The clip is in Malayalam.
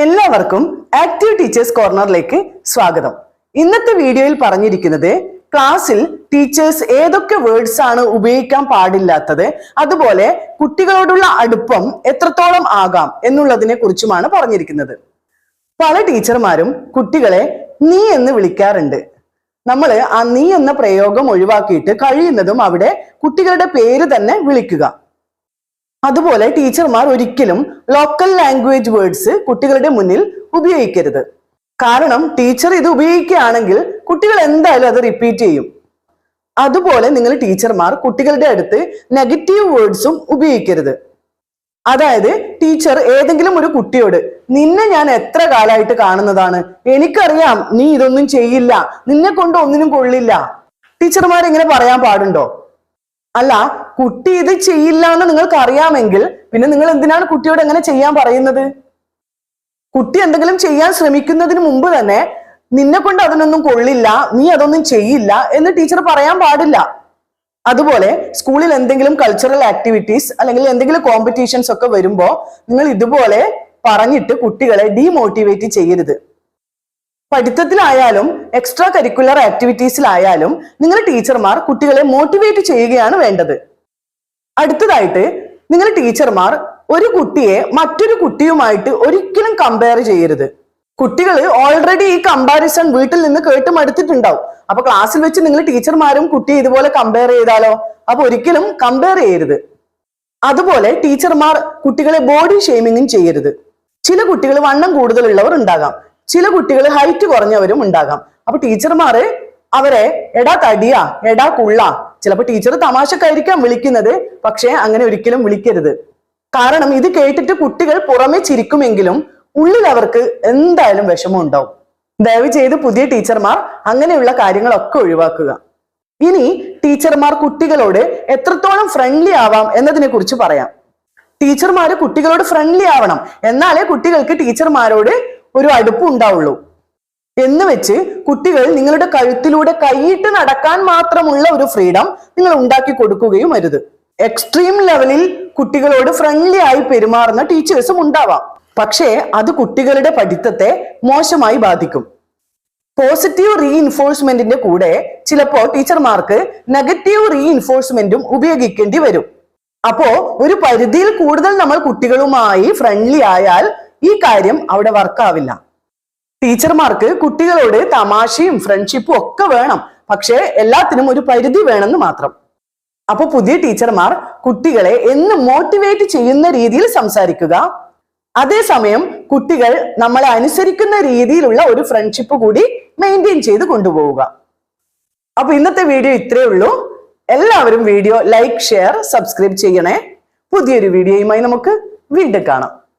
എല്ലാവർക്കും ആക്റ്റീവ് ടീച്ചേഴ്സ് കോർണറിലേക്ക് സ്വാഗതം. ഇന്നത്തെ വീഡിയോയിൽ പറഞ്ഞിരിക്കുന്നത് ക്ലാസ്സിൽ ടീച്ചേഴ്സ് ഏതൊക്കെ വേർഡ്സ് ആണ് ഉപയോഗിക്കാൻ പാടില്ലാത്തത്, അതുപോലെ കുട്ടികളോടുള്ള അടുപ്പം എത്രത്തോളം ആകാം എന്നുള്ളതിനെ കുറിച്ചുമാണ് പറഞ്ഞിരിക്കുന്നത്. പല ടീച്ചർമാരും കുട്ടികളെ നീ എന്ന് വിളിക്കാറുണ്ട്. നമ്മൾ ആ നീ എന്ന പ്രയോഗം ഒഴിവാക്കിയിട്ട് കഴിയുന്നതും അവിടെ കുട്ടികളുടെ പേര് തന്നെ വിളിക്കുക. അതുപോലെ ടീച്ചർമാർ ഒരിക്കലും ലോക്കൽ ലാംഗ്വേജ് വേർഡ്സ് കുട്ടികളുടെ മുന്നിൽ ഉപയോഗിക്കരുത്. കാരണം ടീച്ചർ ഇത് ഉപയോഗിക്കുകയാണെങ്കിൽ കുട്ടികൾ എന്തായാലും അത് റിപ്പീറ്റ് ചെയ്യും. അതുപോലെ നിങ്ങൾ ടീച്ചർമാർ കുട്ടികളുടെ അടുത്ത് നെഗറ്റീവ് വേർഡ്സും ഉപയോഗിക്കരുത്. അതായത് ടീച്ചർ ഏതെങ്കിലും ഒരു കുട്ടിയോട് നിന്നെ ഞാൻ എത്ര കാലമായിട്ട് കാണുന്നതാണ്, എനിക്കറിയാം നീ ഇതൊന്നും ചെയ്യില്ല, നിന്നെ കൊണ്ട് ഒന്നിനും കൊള്ളില്ല, ടീച്ചർമാർ ഇങ്ങനെ പറയാൻ പാടുണ്ടോ? അല്ല, കുട്ടി ഇത് ചെയ്യില്ല എന്ന് നിങ്ങൾക്ക് അറിയാമെങ്കിൽ പിന്നെ നിങ്ങൾ എന്തിനാണ് കുട്ടിയോട് എങ്ങനെ ചെയ്യാൻ പറയുന്നത്? കുട്ടി എന്തെങ്കിലും ചെയ്യാൻ ശ്രമിക്കുന്നതിന് മുമ്പ് തന്നെ നിന്നെ കൊണ്ട് അതിനൊന്നും കൊള്ളില്ല, നീ അതൊന്നും ചെയ്യില്ല എന്ന് ടീച്ചർ പറയാൻ പാടില്ല. അതുപോലെ സ്കൂളിൽ എന്തെങ്കിലും കൾച്ചറൽ ആക്ടിവിറ്റീസ് അല്ലെങ്കിൽ എന്തെങ്കിലും കോമ്പറ്റീഷൻസ് ഒക്കെ വരുമ്പോൾ നിങ്ങൾ ഇതുപോലെ പറഞ്ഞിട്ട് കുട്ടികളെ ഡീമോട്ടിവേറ്റ് ചെയ്യരുത്. പഠിത്തത്തിലായാലും എക്സ്ട്രാ കരിക്കുലർ ആക്ടിവിറ്റീസിലായാലും നിങ്ങൾ ടീച്ചർമാർ കുട്ടികളെ മോട്ടിവേറ്റ് ചെയ്യുകയാണ് വേണ്ടത്. അടുത്തതായിട്ട് നിങ്ങൾ ടീച്ചർമാർ ഒരു കുട്ടിയെ മറ്റൊരു കുട്ടിയുമായിട്ട് ഒരിക്കലും കമ്പയർ ചെയ്യരുത്. കുട്ടികൾ ഓൾറെഡി ഈ കമ്പാരിസൺ വീട്ടിൽ നിന്ന് കേട്ട് മടുത്തിട്ടുണ്ടാവും. അപ്പൊ ക്ലാസ്സിൽ വെച്ച് നിങ്ങൾ ടീച്ചർമാരും കുട്ടിയെ ഇതുപോലെ കമ്പയർ ചെയ്താലോ? അപ്പൊ ഒരിക്കലും കമ്പയർ ചെയ്യരുത്. അതുപോലെ ടീച്ചർമാർ കുട്ടികളെ ബോഡി ഷെയ്മിങ്ങും ചെയ്യരുത്. ചില കുട്ടികൾ വണ്ണം കൂടുതലുള്ളവർ ഉണ്ടാകാം, ചില കുട്ടികൾ ഹൈറ്റ് കുറഞ്ഞവരും ഉണ്ടാകാം. അപ്പൊ ടീച്ചർമാര് അവരെ എടാ തടിയാ, എടാ കുള്ളാ, ചിലപ്പോൾ ടീച്ചർ തമാശക്കായിരിക്കാം വിളിക്കുന്നത്, പക്ഷെ അങ്ങനെ ഒരിക്കലും വിളിക്കരുത്. കാരണം ഇത് കേട്ടിട്ട് കുട്ടികൾ പുറമെ ചിരിക്കുമെങ്കിലും ഉള്ളിൽ അവർക്ക് എന്തായാലും വിഷമം ഉണ്ടാവും. ദയവ് ചെയ്ത് പുതിയ ടീച്ചർമാർ അങ്ങനെയുള്ള കാര്യങ്ങളൊക്കെ ഒഴിവാക്കുക. ഇനി ടീച്ചർമാർ കുട്ടികളോട് എത്രത്തോളം ഫ്രണ്ട്ലി ആവാം എന്നതിനെ കുറിച്ച് പറയാം. ടീച്ചർമാര് കുട്ടികളോട് ഫ്രണ്ട്ലി ആവണം, എന്നാലേ കുട്ടികൾക്ക് ടീച്ചർമാരോട് ഒരു അടുപ്പ് ഉണ്ടാവുള്ളൂ. എന്ന് വെച്ച് കുട്ടികൾ നിങ്ങളുടെ കഴുത്തിലൂടെ കൈയിട്ട് നടക്കാൻ മാത്രമുള്ള ഒരു ഫ്രീഡം നിങ്ങൾ ഉണ്ടാക്കി കൊടുക്കുകയും അരുത്. എക്സ്ട്രീം ലെവലിൽ കുട്ടികളോട് ഫ്രണ്ട്ലി ആയി പെരുമാറുന്ന ടീച്ചേഴ്സും ഉണ്ടാവാം, പക്ഷേ അത് കുട്ടികളുടെ പഠിത്തത്തെ മോശമായി ബാധിക്കും. പോസിറ്റീവ് റീഇൻഫോഴ്സ്മെന്റിന്റെ കൂടെ ചിലപ്പോൾ ടീച്ചർമാർക്ക് നെഗറ്റീവ് റീഇൻഫോഴ്സ്മെന്റും ഉപയോഗിക്കേണ്ടി വരും. അപ്പോ ഒരു പരിധിയിൽ കൂടുതൽ നമ്മൾ കുട്ടികളുമായി ഫ്രണ്ട്ലി ആയാൽ ഈ കാര്യം അവിടെ വർക്കാവില്ല. ടീച്ചർമാർക്ക് കുട്ടികളോട് തമാശയും ഫ്രണ്ട്ഷിപ്പും ഒക്കെ വേണം, പക്ഷെ എല്ലാത്തിനും ഒരു പരിധി വേണമെന്ന് മാത്രം. അപ്പൊ പുതിയ ടീച്ചർമാർ കുട്ടികളെ എന്ന് മോട്ടിവേറ്റ് ചെയ്യുന്ന രീതിയിൽ സംസാരിക്കുക. അതേസമയം കുട്ടികൾ നമ്മളെ അനുസരിക്കുന്ന രീതിയിലുള്ള ഒരു ഫ്രണ്ട്ഷിപ്പ് കൂടി മെയിൻറ്റെയിൻ ചെയ്ത് കൊണ്ടുപോവുക. അപ്പൊ ഇന്നത്തെ വീഡിയോ ഇത്രയേ ഉള്ളൂ. എല്ലാവരും വീഡിയോ ലൈക്ക്, ഷെയർ, സബ്സ്ക്രൈബ് ചെയ്യണേ. പുതിയൊരു വീഡിയോയുമായി നമുക്ക് വീണ്ടും കാണാം.